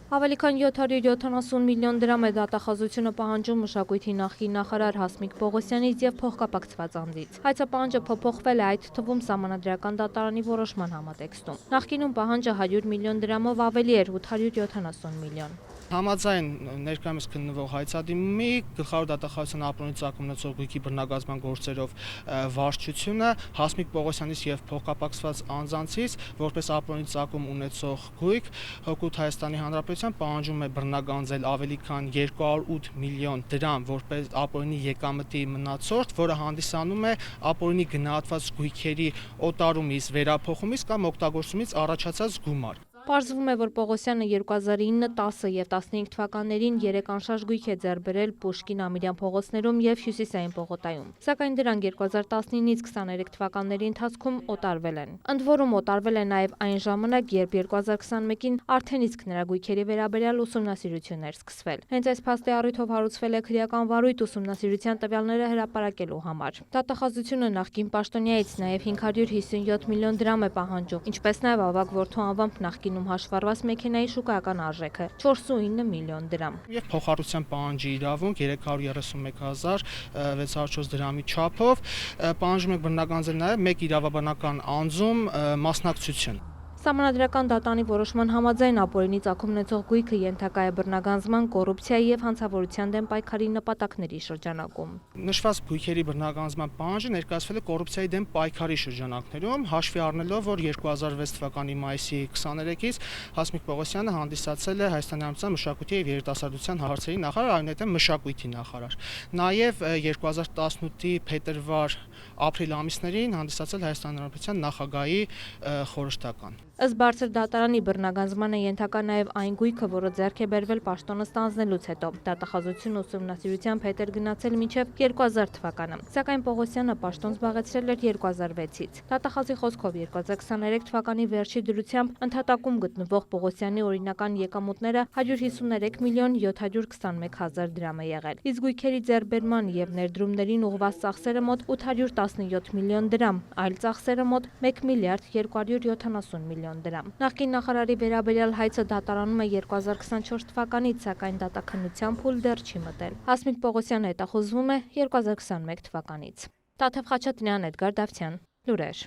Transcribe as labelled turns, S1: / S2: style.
S1: Ավելի քան 770 միլիոն դրամ է դատախազությունը պահանջում մշակույթի նախկին նախարար Հասմիկ Պողոսյանից և փոխկապակցված անձից։ Հայցապահանջը փոփոխվել է այդ թվում Սահմանադրական դատարանի որոշման համատեքստում։ Նախկինում պահանջը 100 միլիոն դրամով ավելի էր 870 միլիոն։
S2: Համաձայն ներկայումս քննվող հայցադիմումի գլխավոր դատախազության ապօրինի ծագում ունեցող գույքի բռնագազման գործերով վարչությունը Հասմիկ Պողոսյանից և փոխկապակցված անձանցից որպես ապօրինի ծագում ունեցող գույք Հօգուտ Հայաստանի Հանրապետության պահանջում է բռնագանձել ավելի քան 208 միլիոն դրամ որպես ապօրինի եկամտի մնացորդ, որը հանդիսանում է ապօրինի գնահատված գույքերի օտարումից, վերափոխումից կամ օգտագործումից առաջացած գումար։
S1: Պարզվում է, որ Պողոսյանը 2009, 10 և 15 թվականներին 3 անշարժ գույք է ձեռք բերել Պուշկին Ամիրյան փողոցներում և Հյուսիսային պողոտայում, սակայն դրանք 2019-ից 23 թվականների ընթացքում օտարվել են։ Ընդ որում օտարվել է նաև այն ժամանակ, երբ 2021-ին արդեն իսկ նրա գույքերի վերաբերյալ ուսումնասիրություն էր սկսվել։ Հենց այս փաստի առիթով հարուցվել է քրեական վարույթ ուսումնասիրության տվյալները հրապարակելու համար։ Դատախազությունը նախկին պաշտոնյայից նաև 557 միլիոն դրամ է պահանջում, ինչպես նաև ավագ որդու անվամբ նախկինում հաշվառված մեքենայի շուկայական արժեքը 409 միլիոն դրամ։
S2: Եվ փոխհատուցության պահանջի իրավունք 331,604 դրամի չափով պահանջում ենք բռնագանձել նաև մեկ իրավաբանական անձում մասնակցություն։
S1: Սահմանադրական դատանի որոշման համաձայն ապօրինի ծագում ունեցող գույքը ենթակա է բռնագանձման, կոռուպցիայի և հանցավորության դեմ պայքարի նպատակների շրջանակում։
S2: Նշված գույքերի բռնագանձման պահանջը ներկայացվել է կոռուպցիայի դեմ պայքարի շրջանակներում, հաշվի առնելով, որ 2006 թվականի մայիսի 23-ից Հասմիկ Պողոսյանը հանդիսացել է Հայաստանի Հանրապետության մշակույթի և երիտասարդության հարցերի նախարար, այնուհետև մշակույթի նախարար։ Նաև 2018-ի փետրվար-ապրիլ ամիսներին հանդիսացել Հայաստանի Հանրապետության նախագահի խորհրդական։
S1: Ըստ բարձր դատարանի բռնագանձման է ենթակա նաև այն գույքը, որը ձեռք է բերվել պաշտոնը ստանձնելուց հետո։ Դատախազությունը ուսումնասիրությամբ հետ էր գնացել մինչև 2000 թվականը, սակայն Պողոսյանը պաշտոն զբաղեցրել էր 2006-ից։ Դատախազի խոսքով 2023 թվականի վերջի դրությամբ ընդհատակում գտնվող Պողոսյանի օրինական եկամուտները 153 միլիոն 721 հազար դրամ է եղել, իսկ գույքերի ձեռքբերման և ներդրումներին ուղղված ծախսերը մոտ 817 միլիոն դրամ, այլ ծախսերը մոտ 1 միլիարդ 270 միլիոն դրամ։ Նախկին նախարարի վերաբերյալ հայցը դատարանում է 2024 թվականից, սակայն դատաքննության փուլ դեռ չի մտել։ Հասմիկ Պողոսյանը հետախուզվում է 2021 թվականից։ Տաթև Խաչատրյան, Էդգար Դավթյան, լուրեր։